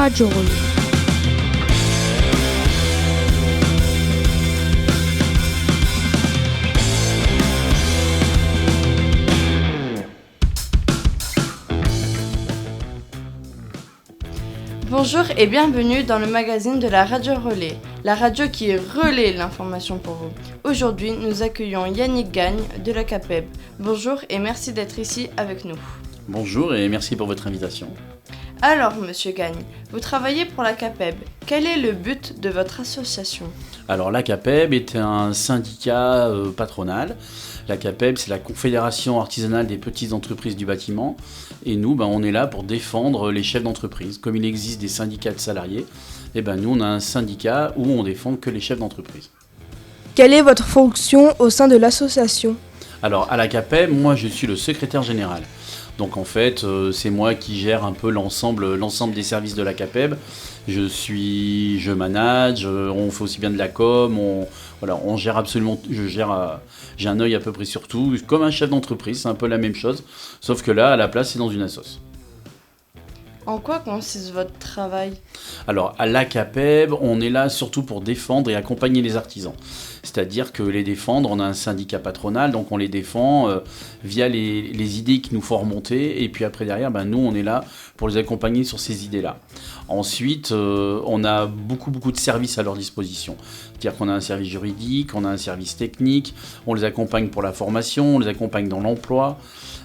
Radio Relais. Bonjour et bienvenue dans le magazine de la Radio Relais, la radio qui relaie l'information pour vous. Aujourd'hui, nous accueillons Yannick Gagne de la CAPEB. Bonjour et merci d'être ici avec nous. Bonjour et merci pour votre invitation. Alors, Monsieur Gagne, vous travaillez pour la CAPEB. Quel est le but de votre association ? Alors, la CAPEB est un syndicat patronal. La CAPEB, c'est la Confédération artisanale des petites entreprises du bâtiment. Et nous, on est là pour défendre les chefs d'entreprise. Comme il existe des syndicats de salariés, nous, on a un syndicat où on défend que les chefs d'entreprise. Quelle est votre fonction au sein de l'association ? Alors, à la CAPEB, moi, je suis le secrétaire général. Donc en fait, c'est moi qui gère un peu l'ensemble des services de la CAPEB. Je manage, on fait aussi bien de la com, on gère absolument, j'ai un œil à peu près sur tout, comme un chef d'entreprise, c'est un peu la même chose, sauf que là, à la place, c'est dans une assoce. En quoi consiste votre travail ? Alors, à la CAPEB, on est là surtout pour défendre et accompagner les artisans. C'est-à-dire que les défendre, on a un syndicat patronal, donc on les défend via les idées qui nous font remonter. Et puis après, derrière, nous, on est là pour les accompagner sur ces idées-là. Ensuite, on a beaucoup de services à leur disposition. C'est-à-dire qu'on a un service juridique, on a un service technique, on les accompagne pour la formation, on les accompagne dans l'emploi.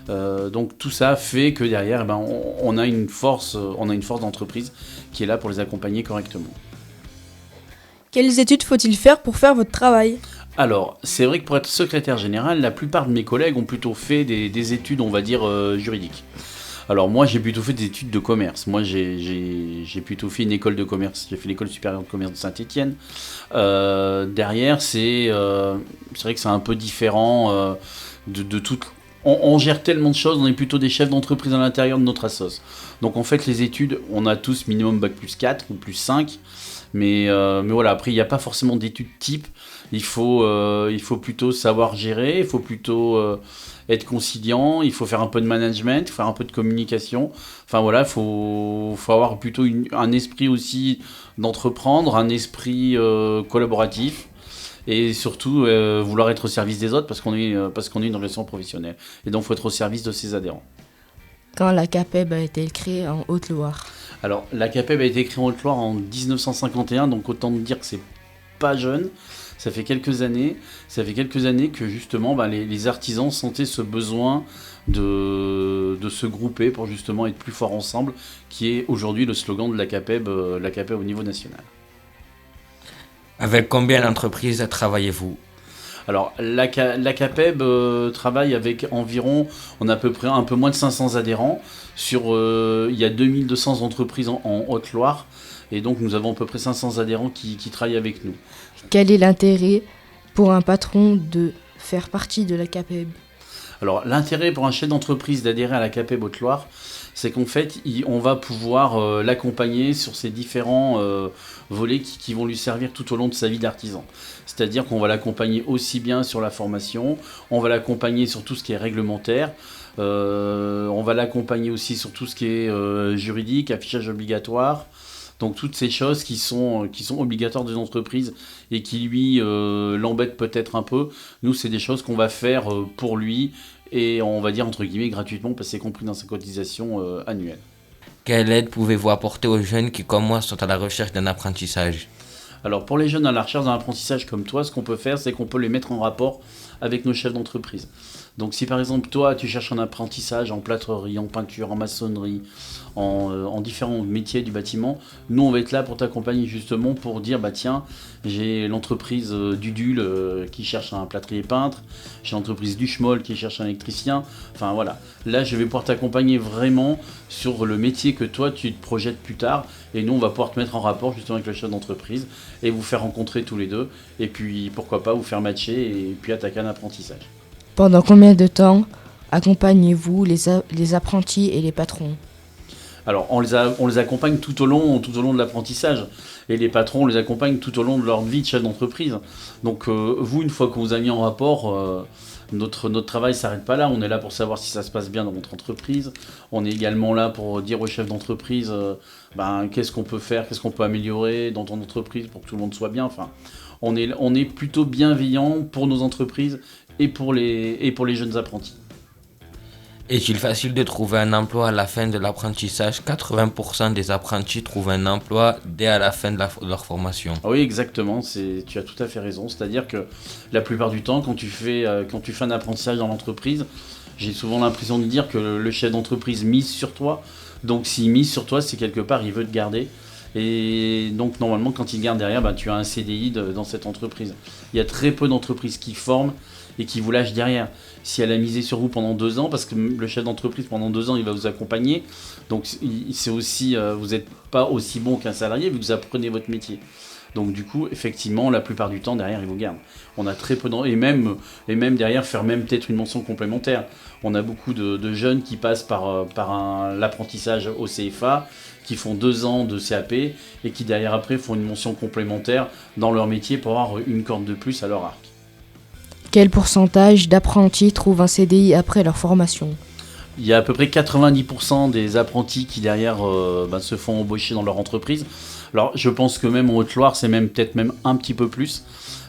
Donc tout ça fait que derrière, on a une force d'entreprise qui est là pour les accompagner correctement. Quelles études faut-il faire pour faire votre travail ? Alors, c'est vrai que pour être secrétaire général, la plupart de mes collègues ont plutôt fait des études, on va dire, juridiques. Alors moi, j'ai plutôt fait des études de commerce. Moi, j'ai plutôt fait une école de commerce. J'ai fait l'école supérieure de commerce de Saint-Étienne. Derrière, c'est vrai que c'est un peu différent de tout. On gère tellement de choses, on est plutôt des chefs d'entreprise à l'intérieur de notre assoce. Donc en fait, les études, on a tous minimum bac plus 4 ou plus 5. Mais voilà, après, il n'y a pas forcément d'études type. Il faut plutôt savoir gérer, il faut plutôt être conciliant, il faut faire un peu de management, il faut faire un peu de communication. Enfin voilà, il faut avoir plutôt un esprit aussi d'entreprendre, un esprit collaboratif. Et surtout, vouloir être au service des autres parce qu'on est une organisation professionnelle. Et donc, il faut être au service de ses adhérents. Quand la CAPEB a été créée en Haute-Loire ? Alors, la CAPEB a été créée en Haute-Loire en 1951, donc autant dire que c'est pas jeune. Ça fait quelques années que justement, les artisans sentaient ce besoin de se grouper pour justement être plus forts ensemble, qui est aujourd'hui le slogan de la CAPEB au niveau national. Avec combien d'entreprises travaillez-vous ? Alors, la CAPEB travaille avec environ, on a à peu près un peu moins de 500 adhérents. Il y a 2200 entreprises en Haute-Loire. Et donc, nous avons à peu près 500 adhérents qui travaillent avec nous. Quel est l'intérêt pour un patron de faire partie de la CAPEB ? Alors, l'intérêt pour un chef d'entreprise d'adhérer à la CAPEB Haute-Loire, c'est qu'en fait, on va pouvoir l'accompagner sur ces différents volets qui vont lui servir tout au long de sa vie d'artisan. C'est-à-dire qu'on va l'accompagner aussi bien sur la formation, on va l'accompagner sur tout ce qui est réglementaire, on va l'accompagner aussi sur tout ce qui est juridique, affichage obligatoire. Donc toutes ces choses qui sont obligatoires des entreprises et qui lui l'embêtent peut-être un peu, nous c'est des choses qu'on va faire pour lui et on va dire entre guillemets gratuitement parce que c'est compris dans sa cotisation annuelle. Quelle aide pouvez-vous apporter aux jeunes qui comme moi sont à la recherche d'un apprentissage ? Alors pour les jeunes à la recherche d'un apprentissage comme toi, ce qu'on peut faire c'est qu'on peut les mettre en rapport avec nos chefs d'entreprise. Donc si par exemple toi tu cherches un apprentissage en plâtrerie, en peinture, en maçonnerie, en différents métiers du bâtiment, nous on va être là pour t'accompagner justement pour dire tiens, j'ai l'entreprise d'Udule qui cherche un plâtrier peintre, j'ai l'entreprise du Schmoll qui cherche un électricien, enfin voilà, là je vais pouvoir t'accompagner vraiment sur le métier que toi tu te projettes plus tard et nous on va pouvoir te mettre en rapport justement avec le chef d'entreprise et vous faire rencontrer tous les deux et puis pourquoi pas vous faire matcher et puis attaquer un apprentissage. Pendant combien de temps accompagnez-vous les apprentis et les patrons ? Alors, on les accompagne tout au long de l'apprentissage. Et les patrons, on les accompagne tout au long de leur vie de chef d'entreprise. Donc, vous, une fois qu'on vous a mis en rapport, Notre travail s'arrête pas là, on est là pour savoir si ça se passe bien dans votre entreprise. On est également là pour dire aux chefs d'entreprise qu'est-ce qu'on peut faire, qu'est-ce qu'on peut améliorer dans ton entreprise pour que tout le monde soit bien. Enfin, on est plutôt bienveillant pour nos entreprises et pour les jeunes apprentis. Est-il facile de trouver un emploi à la fin de l'apprentissage? 80% des apprentis trouvent un emploi dès à la fin de leur formation. Ah oui, exactement, tu as tout à fait raison. C'est-à-dire que la plupart du temps, quand tu fais un apprentissage dans l'entreprise, j'ai souvent l'impression de dire que le chef d'entreprise mise sur toi. Donc s'il mise sur toi, c'est quelque part, il veut te garder. Et donc normalement, quand il garde derrière, tu as un CDI dans cette entreprise. Il y a très peu d'entreprises qui forment et qui vous lâchent derrière. Si elle a misé sur vous pendant 2 ans, parce que le chef d'entreprise pendant 2 ans, il va vous accompagner. Donc c'est aussi, vous n'êtes pas aussi bon qu'un salarié vu que vous apprenez votre métier. Donc du coup, effectivement, la plupart du temps, derrière, ils vous gardent. On a très peu et même derrière, faire même peut-être une mention complémentaire. On a beaucoup de jeunes qui passent par l'apprentissage au CFA, qui font 2 ans de CAP et qui derrière après font une mention complémentaire dans leur métier pour avoir une corde de plus à leur arc. Quel pourcentage d'apprentis trouvent un CDI après leur formation? Il y a à peu près 90% des apprentis qui derrière se font embaucher dans leur entreprise. Alors je pense que même en Haute-Loire, c'est peut-être même un petit peu plus,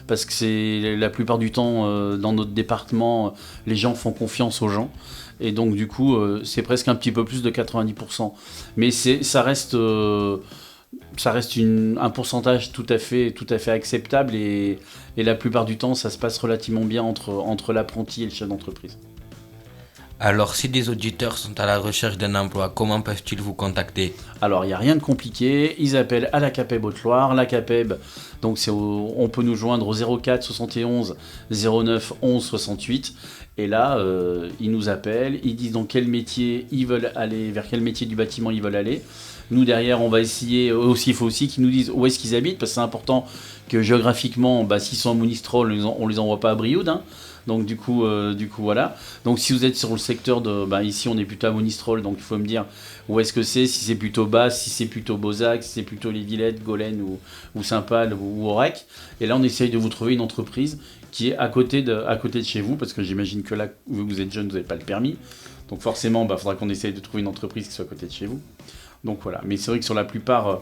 parce que c'est la plupart du temps dans notre département, les gens font confiance aux gens. Et donc du coup, c'est presque un petit peu plus de 90%. Mais ça reste un pourcentage tout à fait acceptable et la plupart du temps, ça se passe relativement bien entre l'apprenti et le chef d'entreprise. Alors, si des auditeurs sont à la recherche d'un emploi, comment peuvent-ils vous contacter? Alors, il n'y a rien de compliqué. Ils appellent à la CAPEB Haute-Loire. La CAPEB, donc on peut nous joindre au 04 71 09 11 68. Et là, ils nous appellent. Ils disent dans quel métier ils veulent aller, vers quel métier du bâtiment ils veulent aller. Nous, derrière, on va essayer. Il faut aussi qu'ils nous disent où est-ce qu'ils habitent, parce que c'est important que géographiquement, s'ils sont à Monistrol, on les envoie pas à Brioude. Hein. Donc du coup voilà. Donc si vous êtes sur le secteur ici on est plutôt à Monistrol, donc il faut me dire où est-ce que c'est, si c'est plutôt Basse, si c'est plutôt Beauzac, si c'est plutôt les Villettes, Golène ou Saint-Pal ou Aurec. Et là on essaye de vous trouver une entreprise qui est à côté de chez vous, parce que j'imagine que là, vu que vous êtes jeune, vous n'avez pas le permis. Donc forcément, faudra qu'on essaye de trouver une entreprise qui soit à côté de chez vous. Donc voilà. Mais c'est vrai que sur la plupart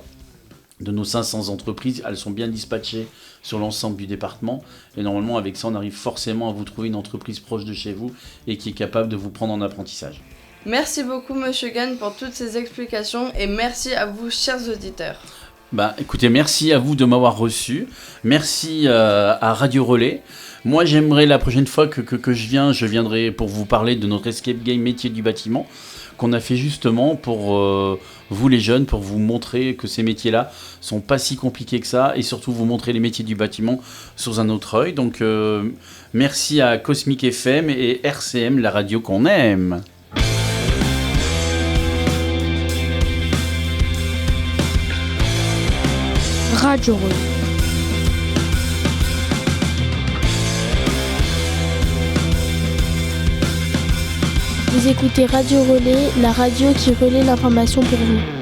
de nos 500 entreprises, elles sont bien dispatchées sur l'ensemble du département. Et normalement, avec ça, on arrive forcément à vous trouver une entreprise proche de chez vous et qui est capable de vous prendre en apprentissage. Merci beaucoup, Monsieur Gagne, pour toutes ces explications et merci à vous, chers auditeurs. Écoutez, merci à vous de m'avoir reçu. Merci à Radio Relais. Moi, j'aimerais la prochaine fois que je viendrai pour vous parler de notre escape game métier du bâtiment qu'on a fait justement pour vous les jeunes, pour vous montrer que ces métiers-là sont pas si compliqués que ça et surtout vous montrer les métiers du bâtiment sous un autre œil. Donc merci à Cosmic FM et RCM, la radio qu'on aime. Radio Relais. Vous écoutez Radio Relais, la radio qui relaie l'information pour vous.